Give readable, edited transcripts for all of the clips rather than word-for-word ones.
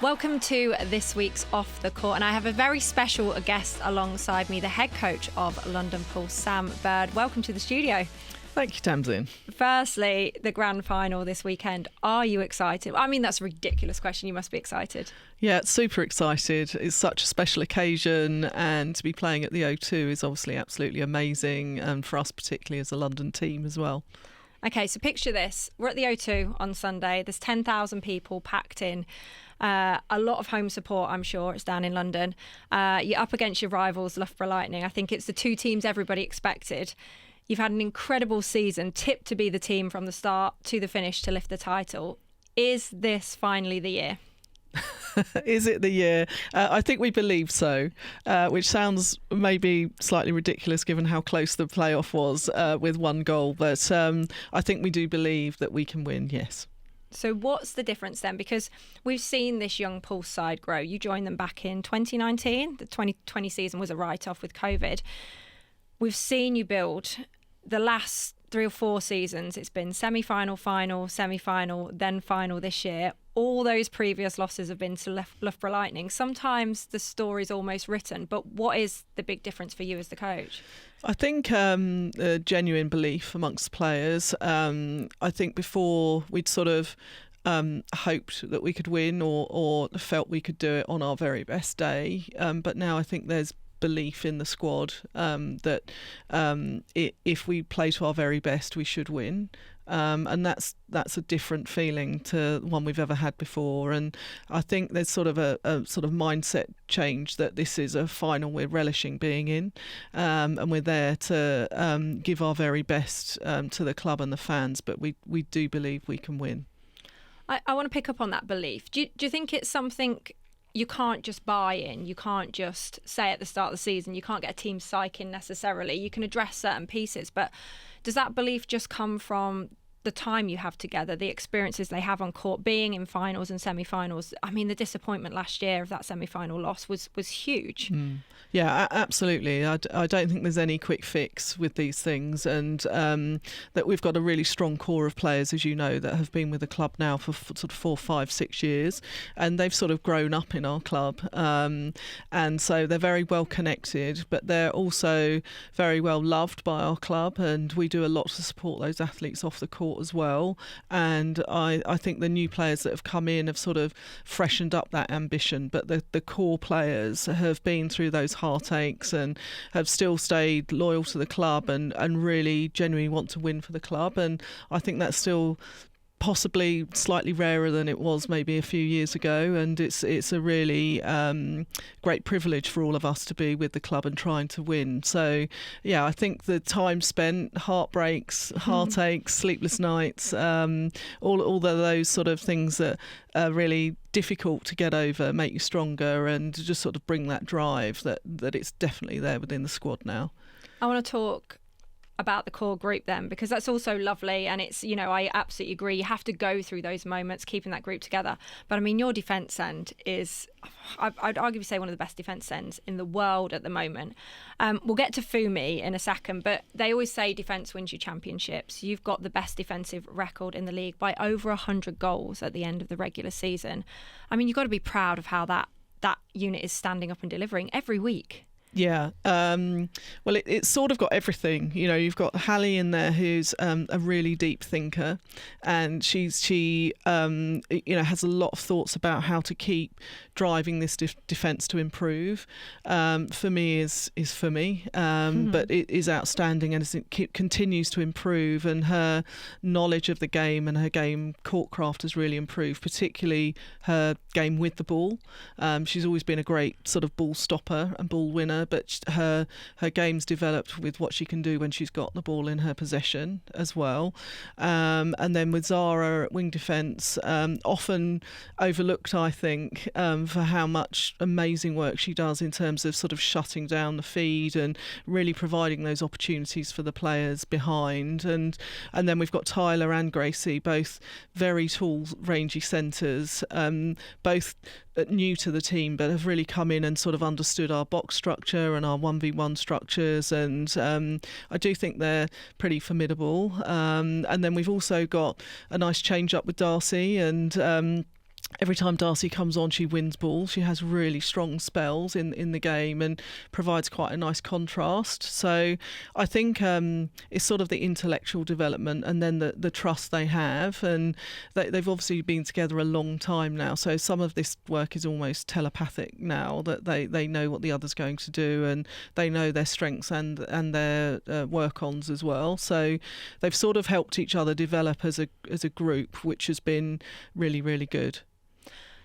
Welcome to this week's Off the Court, and I have a very special guest alongside me, the head coach of London Pulse, Sam Bird. Welcome to the studio. Thank you, Tamsin. Firstly, the grand final this weekend. Are you excited? I mean, that's a ridiculous question. You must be excited. Yeah, super excited. It's such a special occasion, and to be playing at the O2 is obviously absolutely amazing, and for us particularly as a London team as well. Okay, so picture this. We're at the O2 on Sunday. There's 10,000 people packed in. A lot of home support, I'm sure. It's down in London. You're up against your rivals, Loughborough Lightning. I think it's the two teams everybody expected. You've had an incredible season, tipped to be the team from the start to the finish to lift the title. Is this finally the year? Is it the year? I think we believe so, which sounds maybe slightly ridiculous given how close the playoff was with one goal. But I think we do believe that we can win, yes. So what's the difference then? Because we've seen this young Pulse side grow. You joined them back in 2019. The 2020 season was a write-off with COVID. We've seen you build. The last 3 or 4 seasons, it's been semi-final, final, semi-final, then final this year. All those previous losses have been to Loughborough Lightning. Sometimes the story's almost written, but what is the big difference for you as the coach? I think a genuine belief amongst players. I think before we'd sort of hoped that we could win or felt we could do it on our very best day. But now I think there's belief in the squad that if we play to our very best, we should win. And that's a different feeling to one we've ever had before. And I think there's sort of a sort of mindset change that this is a final we're relishing being in, and we're there to give our very best to the club and the fans. But we do believe we can win. I want to pick up on that belief. Do you think it's something you can't just buy in? You can't just say at the start of the season, you can't get a team psyche in necessarily. You can address certain pieces, but does that belief just come from the time you have together, the experiences they have on court, being in finals and semi-finals? I mean, the disappointment last year of that semi-final loss was huge. Yeah, absolutely. I don't think there's any quick fix with these things, and that we've got a really strong core of players, as you know, that have been with the club now for sort of 4, 5, 6 years, and they've sort of grown up in our club, and so they're very well connected, but they're also very well loved by our club, and we do a lot to support those athletes off the court as well. And I think the new players that have come in have sort of freshened up that ambition, but the core players have been through those heartaches and have still stayed loyal to the club and really genuinely want to win for the club. And I think that's still possibly slightly rarer than it was maybe a few years ago, and it's a really great privilege for all of us to be with the club and trying to win. So yeah, I think the time spent, heartbreaks, heartaches, sleepless nights, all of those sort of things that are really difficult to get over make you stronger, and just sort of bring that drive that it's definitely there within the squad now. I want to talk about the core group then, because that's also lovely, and it's, you know, I absolutely agree, you have to go through those moments keeping that group together. But I mean, your defence end is, I'd arguably say, one of the best defence ends in the world at the moment. We'll get to Fumi in a second, but they always say defence wins you championships. You've got the best defensive record in the league by over 100 goals at the end of the regular season. I mean, you've got to be proud of how that unit is standing up and delivering every week. Yeah, well, it's sort of got everything. You know, you've got Hallie in there, who's a really deep thinker, and she has a lot of thoughts about how to keep driving this defence to improve. Fumi is Fumi, but it is outstanding, and it continues to improve. And her knowledge of the game and her game courtcraft has really improved, particularly her game with the ball. She's always been a great sort of ball stopper and ball winner, but her game's developed with what she can do when she's got the ball in her possession as well. And then with Zara at wing defence, often overlooked, I think, for how much amazing work she does in terms of sort of shutting down the feed and really providing those opportunities for the players behind. And then we've got Tyler and Gracie, both very tall, rangy centres, both new to the team, but have really come in and sort of understood our box structure and our 1v1 structures, and I do think they're pretty formidable. And then we've also got a nice change up with Darcy, and every time Darcy comes on, she wins balls. She has really strong spells in the game and provides quite a nice contrast. So I think it's sort of the intellectual development and then the trust they have. And they've obviously been together a long time now. So some of this work is almost telepathic now, that they know what the other's going to do and they know their strengths and their work-ons as well. So they've sort of helped each other develop as a group, which has been really, really good.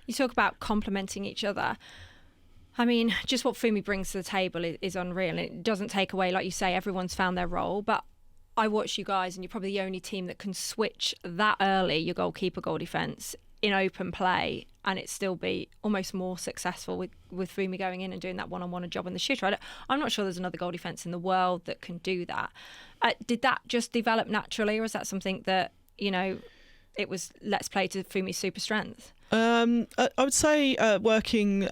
You talk about complementing each other. I mean, just what Fumi brings to the table is unreal. And it doesn't take away, like you say, everyone's found their role. But I watch you guys and you're probably the only team that can switch that early, your goalkeeper, goal defence, in open play, and it still be almost more successful with Fumi going in and doing that one-on-one job in the shooter. I'm not sure there's another goal defence in the world that can do that. Did that just develop naturally, or is that something that, it was let's play to Fumi's super strength? I would say working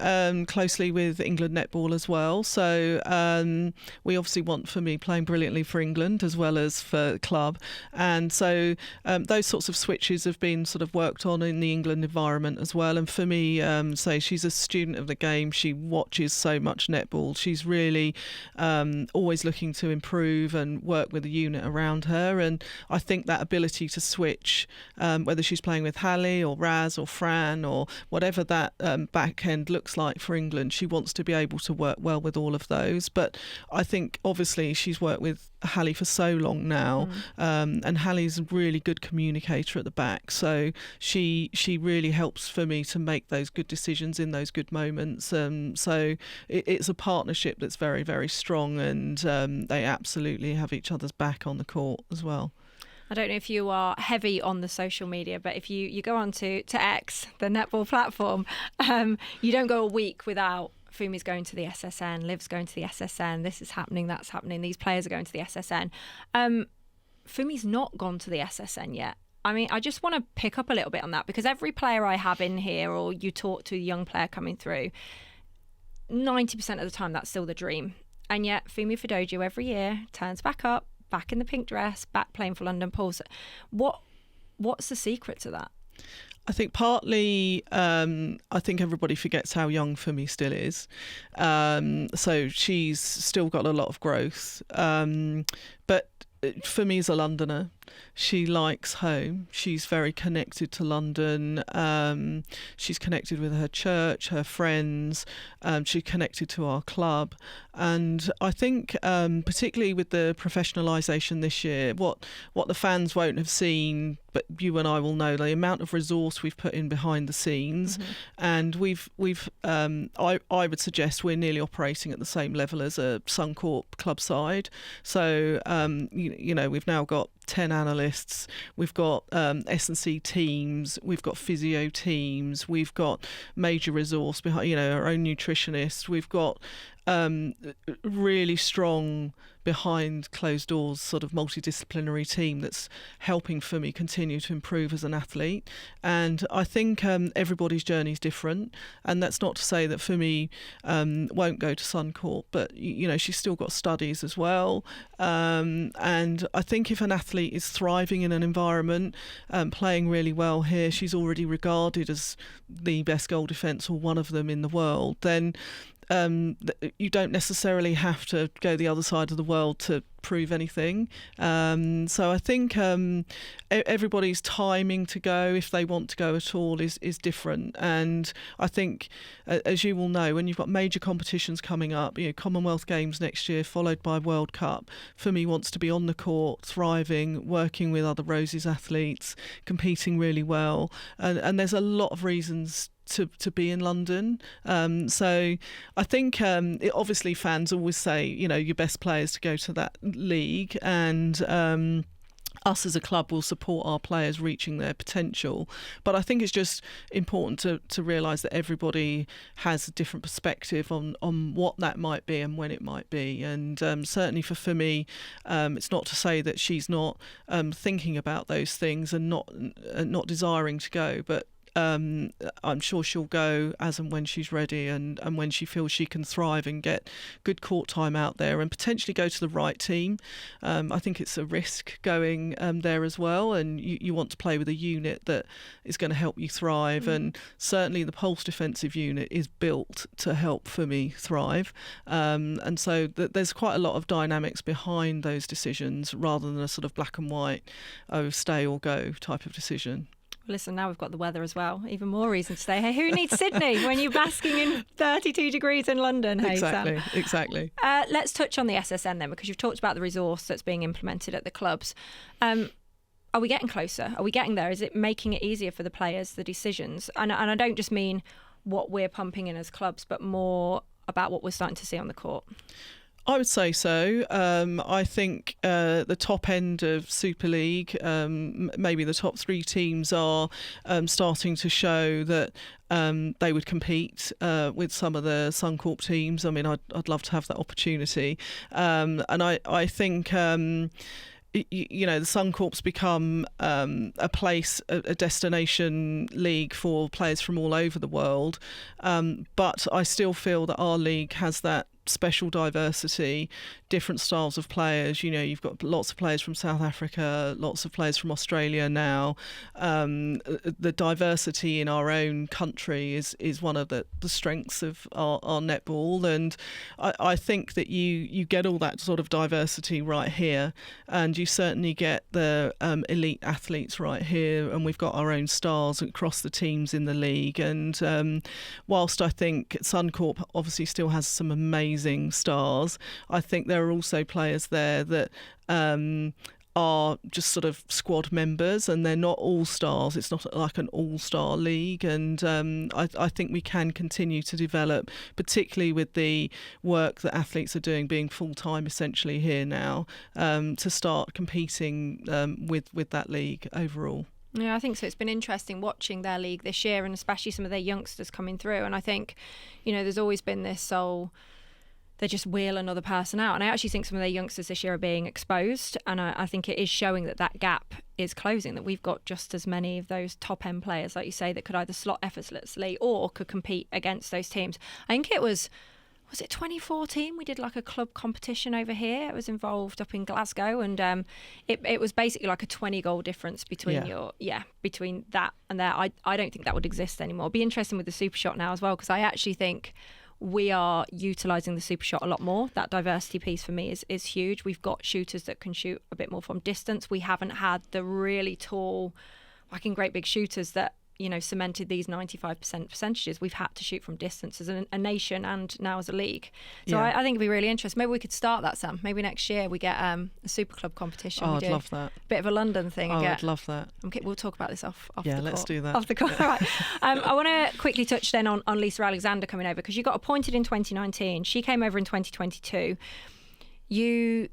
closely with England Netball as well. So we obviously want Fumi playing brilliantly for England as well as for club. And so those sorts of switches have been sort of worked on in the England environment as well. And Fumi, say she's a student of the game. She watches so much netball. She's really always looking to improve and work with the unit around her. And I think that ability to switch, whether she's playing with Hallie or Raz or Fran or whatever that back end looks like for England, she wants to be able to work well with all of those. But I think obviously she's worked with Hallie for so long now, and Hallie's a really good communicator at the back, so she really helps for me to make those good decisions in those good moments. So it's a partnership that's very, very strong, and they absolutely have each other's back on the court as well. I don't know if you are heavy on the social media, but if you go on to X, the netball platform, you don't go a week without Fumi's going to the SSN, Liv's going to the SSN, this is happening, that's happening, these players are going to the SSN. Fumi's not gone to the SSN yet. I mean, I just want to pick up a little bit on that, because every player I have in here, or you talk to a young player coming through, 90% of the time that's still the dream. And yet Fumi Fadoju every year turns back up, back in the pink dress, back playing for London Pulse. What's the secret to that? I think partly, I think everybody forgets how young Fumi still is. So she's still got a lot of growth. But Fumi's a Londoner. She likes home. She's very connected to London. She's connected with her church, her friends. She's connected to our club. And I think particularly with the professionalisation this year, what the fans won't have seen, but you and I will know, the amount of resource we've put in behind the scenes. And we've I would suggest we're nearly operating at the same level as a Suncorp club side. So we've now got 10 analysts, we've got S&C teams, we've got physio teams, we've got major resource behind, our own nutritionists, we've got really strong behind closed doors sort of multidisciplinary team that's helping Fumi continue to improve as an athlete. And I think everybody's journey is different, and that's not to say that Fumi won't go to Suncorp, but she's still got studies as well. And I think if an athlete is thriving in an environment, playing really well here, she's already regarded as the best goal defence or one of them in the world, then you don't necessarily have to go the other side of the world to prove anything. So I think everybody's timing to go, if they want to go at all, is different. And I think, as you will know, when you've got major competitions coming up, Commonwealth Games next year, followed by World Cup, Fumi wants to be on the court, thriving, working with other Roses athletes, competing really well. And there's a lot of reasons to be in London. So I think obviously fans always say, your best players to go to that league, and us as a club will support our players reaching their potential. But I think it's just important to realise that everybody has a different perspective on what that might be and when it might be. And certainly for Fumi, it's not to say that she's not thinking about those things and not desiring to go, but I'm sure she'll go as and when she's ready, and when she feels she can thrive and get good court time out there and potentially go to the right team. I think it's a risk going there as well, and you want to play with a unit that is going to help you thrive, and certainly the Pulse defensive unit is built to help Fumi thrive, and so there's quite a lot of dynamics behind those decisions rather than a sort of black and white, stay or go type of decision. Listen, now we've got the weather as well. Even more reason to stay here. Who needs Sydney when you're basking in 32 degrees in London? Hey, exactly, Sam. Exactly. Let's touch on the SSN then, because you've talked about the resource that's being implemented at the clubs. Are we getting closer? Are we getting there? Is it making it easier for the players, the decisions? And I don't just mean what we're pumping in as clubs, but more about what we're starting to see on the court. I would say so. I think the top end of Super League, maybe the top 3 teams are starting to show that they would compete with some of the Suncorp teams. I mean, I'd love to have that opportunity. And I think... you know, the Suncorp's become a place, a destination league for players from all over the world. But I still feel that our league has that special diversity, different styles of players. You know, you've got lots of players from South Africa, lots of players from Australia now. The diversity in our own country is one of the strengths of our netball, and I think that you get all that sort of diversity right here, and you certainly get the elite athletes right here, and we've got our own stars across the teams in the league. And whilst I think Suncorp obviously still has some amazing stars, I think there are also players there that are just sort of squad members, and they're not all stars. It's not like an all-star league, and I think we can continue to develop, particularly with the work that athletes are doing, being full-time essentially here now, to start competing with that league overall. Yeah, I think so. It's been interesting watching their league this year, and especially some of their youngsters coming through. And I think, you know, there's always been this they just wheel another person out. And I actually think some of their youngsters this year are being exposed. And I think it is showing that gap is closing, that we've got just as many of those top-end players, like you say, that could either slot effortlessly or could compete against those teams. I think it was it 2014? We did like a club competition over here. It was involved up in Glasgow, and it was basically like a 20-goal difference between between that and there. I don't think that would exist anymore. It'd be interesting with the Super Shot now as well, because I actually think we are utilising the Super Shot a lot more. That diversity piece for me is huge. We've got shooters that can shoot a bit more from distance. We haven't had the really tall, fucking great big shooters that, you know, cemented these 95% percentages. We've had to shoot from distance as a nation and now as a league. So I think it'd be really interesting. Maybe we could start that, Sam. Maybe next year we get a Super Club competition. Oh, I'd love that. Bit of a London thing. Oh, I'd love that. Okay, we'll talk about this off the court. Yeah, let's do that. Off the court. All right. I want to quickly touch then on Lisa Alexander coming over, because you got appointed in 2019. She came over in 2022. You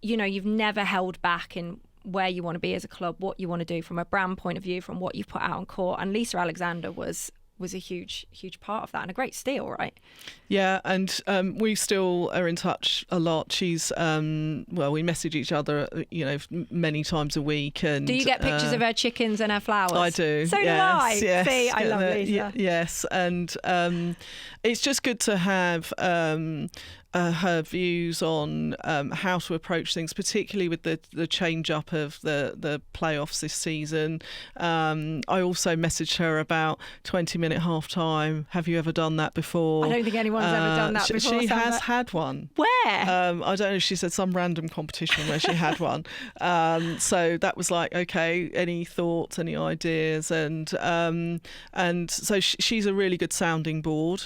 know, you've never held back in where you want to be as a club, what you want to do from a brand point of view, from what you've put out on court. And Lisa Alexander was a huge part of that, and a great steal, right? Yeah, and we still are in touch a lot. She's we message each other, you know, many times a week. And do you get pictures of her chickens and her flowers? I do. So do I. Yes, see, I love Lisa. Yes, and it's just good to have her views on how to approach things, particularly with the change up of the playoffs this season. I also messaged her about 20-minute half time. Have you ever done that before? I don't think anyone's ever done that before. She has had one. Where? I don't know. She said some random competition where she had one. So that was like, okay, any thoughts, any ideas, and so she's a really good sounding board.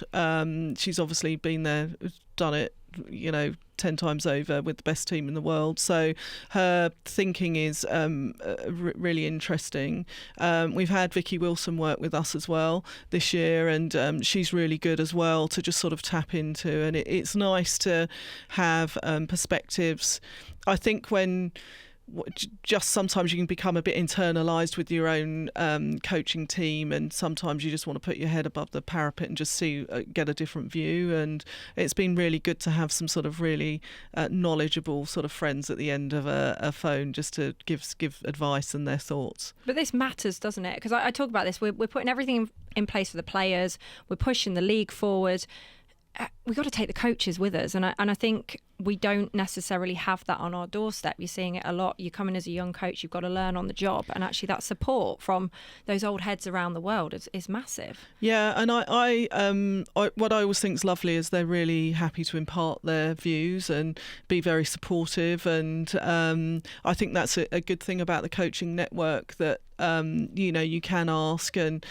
She's obviously been there, done it, you know, 10 times over with the best team in the world. So her thinking is really interesting. We've had Vicky Wilson work with us as well this year, and she's really good as well to just sort of tap into. And it's nice to have perspectives. I think when just sometimes you can become a bit internalised with your own coaching team, and sometimes you just want to put your head above the parapet and just get a different view. And it's been really good to have some sort of really knowledgeable sort of friends at the end of a phone, just to give advice and their thoughts. But this matters, doesn't it? Because I talk about this. We're putting everything in place for the players. We're pushing the league forward. We've got to take the coaches with us, and I think we don't necessarily have that on our doorstep. You're seeing it a lot. You come in as a young coach, you've got to learn on the job, and actually that support from those old heads around the world is massive. Yeah, and I what I always think is lovely is they're really happy to impart their views and be very supportive, and I think that's a good thing about the coaching network, that you can ask, and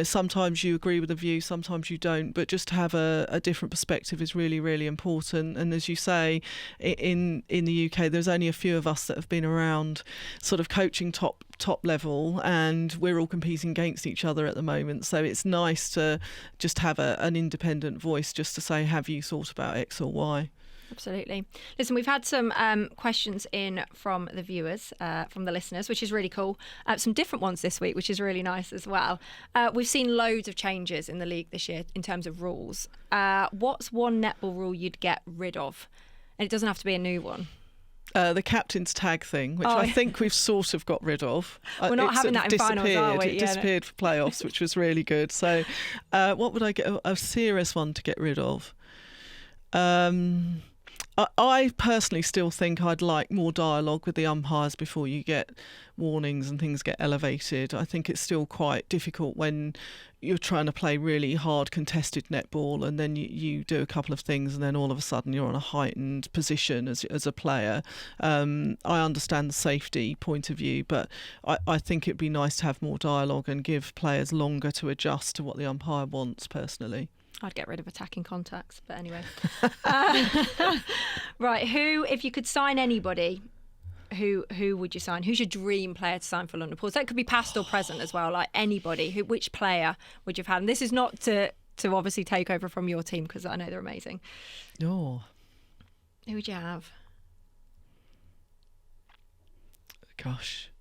sometimes you agree with the view, sometimes you don't, but just to have a different perspective is really, really important. And as you say, in the UK, there's only a few of us that have been around sort of coaching top level, and we're all competing against each other at the moment. So it's nice to just have an independent voice, just to say, have you thought about X or Y? Absolutely. Listen, we've had some questions in from the viewers, from the listeners, which is really cool. Some different ones this week, which is really nice as well. We've seen loads of changes in the league this year in terms of rules. What's one netball rule you'd get rid of? And it doesn't have to be a new one. The captain's tag thing, which I think we've sort of got rid of. We're not having that in finals, are we? It disappeared for playoffs, which was really good. So what would I get a serious one to get rid of? I personally still think I'd like more dialogue with the umpires before you get warnings and things get elevated. I think it's still quite difficult when you're trying to play really hard contested netball, and then you do a couple of things and then all of a sudden you're on a heightened position as a player. I understand the safety point of view, but I think it'd be nice to have more dialogue and give players longer to adjust to what the umpire wants, personally. I'd get rid of attacking contacts, but anyway. Right, if you could sign anybody, who would you sign? Who's your dream player to sign for London Port? So it could be past or present as well, like anybody. Which player would you have had? And this is not to obviously take over from your team, because I know they're amazing. Oh. Who would you have? Gosh.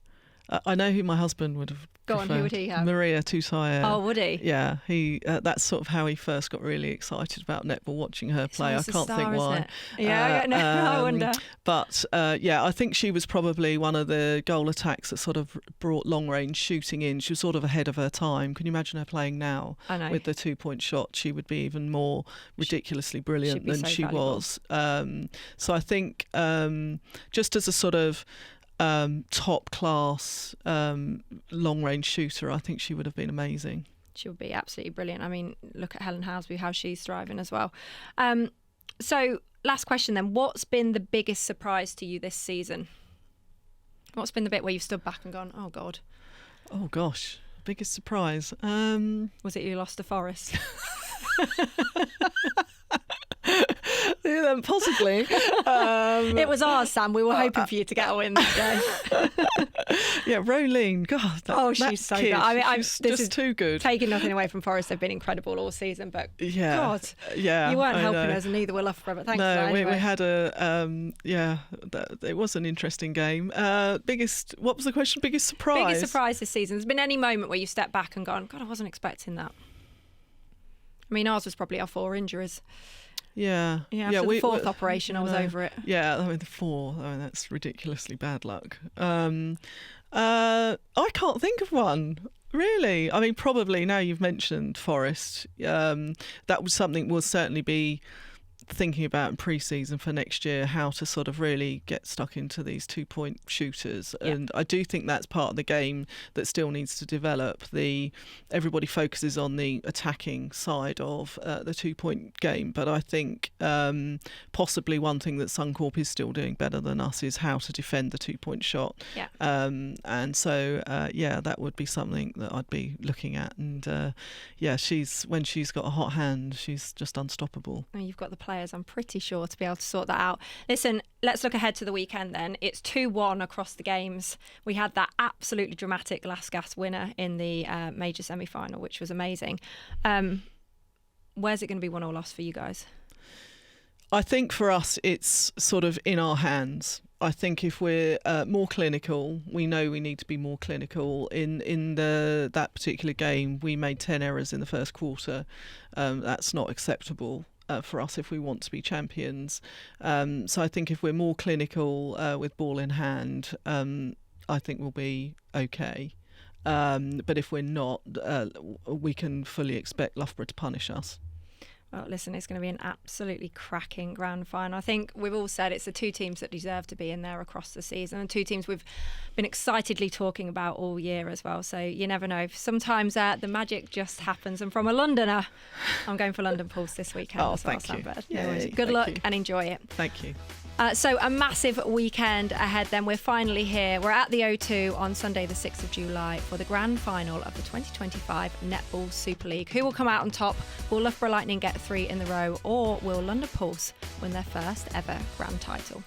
I know who my husband would have. Go on, who would he have? Maria Tusaya. Oh, would he? Yeah, he. That's sort of how he first got really excited about netball, watching her play. I can't think why. Yeah, no, I wonder. But I think she was probably one of the goal attacks that sort of brought long range shooting in. She was sort of ahead of her time. Can you imagine her playing now? I know. With the 2-point shot? She would be even more ridiculously brilliant than she was. So I think just as a sort of top class long range shooter, I think she would have been amazing. She would be absolutely brilliant. I mean, look at Helen Housby, how she's thriving as well. So last question then, what's been the biggest surprise to you this season? What's been the bit where you've stood back and gone, oh God? Oh gosh, biggest surprise. Was it you lost to Forest? Yeah, possibly. It was ours, Sam. We were hoping for you to get a win that day. Yeah, Rolene. God, she's so kid, good. I mean, she's this just too good. Taking nothing away from Forest, they've been incredible all season. But God, yeah, you weren't helping us, and neither will Loughborough. But thanks. No, for that anyway. we had it was an interesting game. What was the question? Biggest surprise? Biggest surprise this season. Has been any moment where you step back and gone, God, I wasn't expecting that. I mean, ours was probably our 4 injuries. Yeah. After the 4th operation, I was over it. Yeah, I mean the 4. I mean that's ridiculously bad luck. I can't think of one. Really, I mean, probably now you've mentioned Forest, that was something we'll certainly be thinking about in pre-season for next year, how to sort of really get stuck into these 2-point shooters. Yeah. And I do think that's part of the game that still needs to develop. Everybody focuses on the attacking side of the 2-point game, but I think possibly one thing that Suncorp is still doing better than us is how to defend the 2-point shot. Yeah. And so that would be something that I'd be looking at. And when she's got a hot hand, she's just unstoppable. And you've got the players, I'm pretty sure, to be able to sort that out. Listen, let's look ahead to the weekend then. It's 2-1 across the games. We had that absolutely dramatic last gas winner in the major semi-final, which was amazing. Where's it going to be won or lost for you guys? I think for us, it's sort of in our hands. I think if we're more clinical, we know we need to be more clinical. In that particular game, we made 10 errors in the first quarter. That's not acceptable for us if we want to be champions. So I think if we're more clinical with ball in hand, I think we'll be okay. But if we're not, we can fully expect Loughborough to punish us. Well, listen, it's going to be an absolutely cracking grand final. I think we've all said it's the two teams that deserve to be in there across the season, and two teams we've been excitedly talking about all year as well. So you never know. Sometimes the magic just happens. And from a Londoner, I'm going for London Pulse this weekend as well. Thank you. Good luck and enjoy it. Thank you. So a massive weekend ahead then. We're finally here. We're at the O2 on Sunday the 6th of July for the grand final of the 2025 Netball Super League. Who will come out on top? Will Loughborough Lightning get 3 in a row, or will London Pulse win their first ever grand title?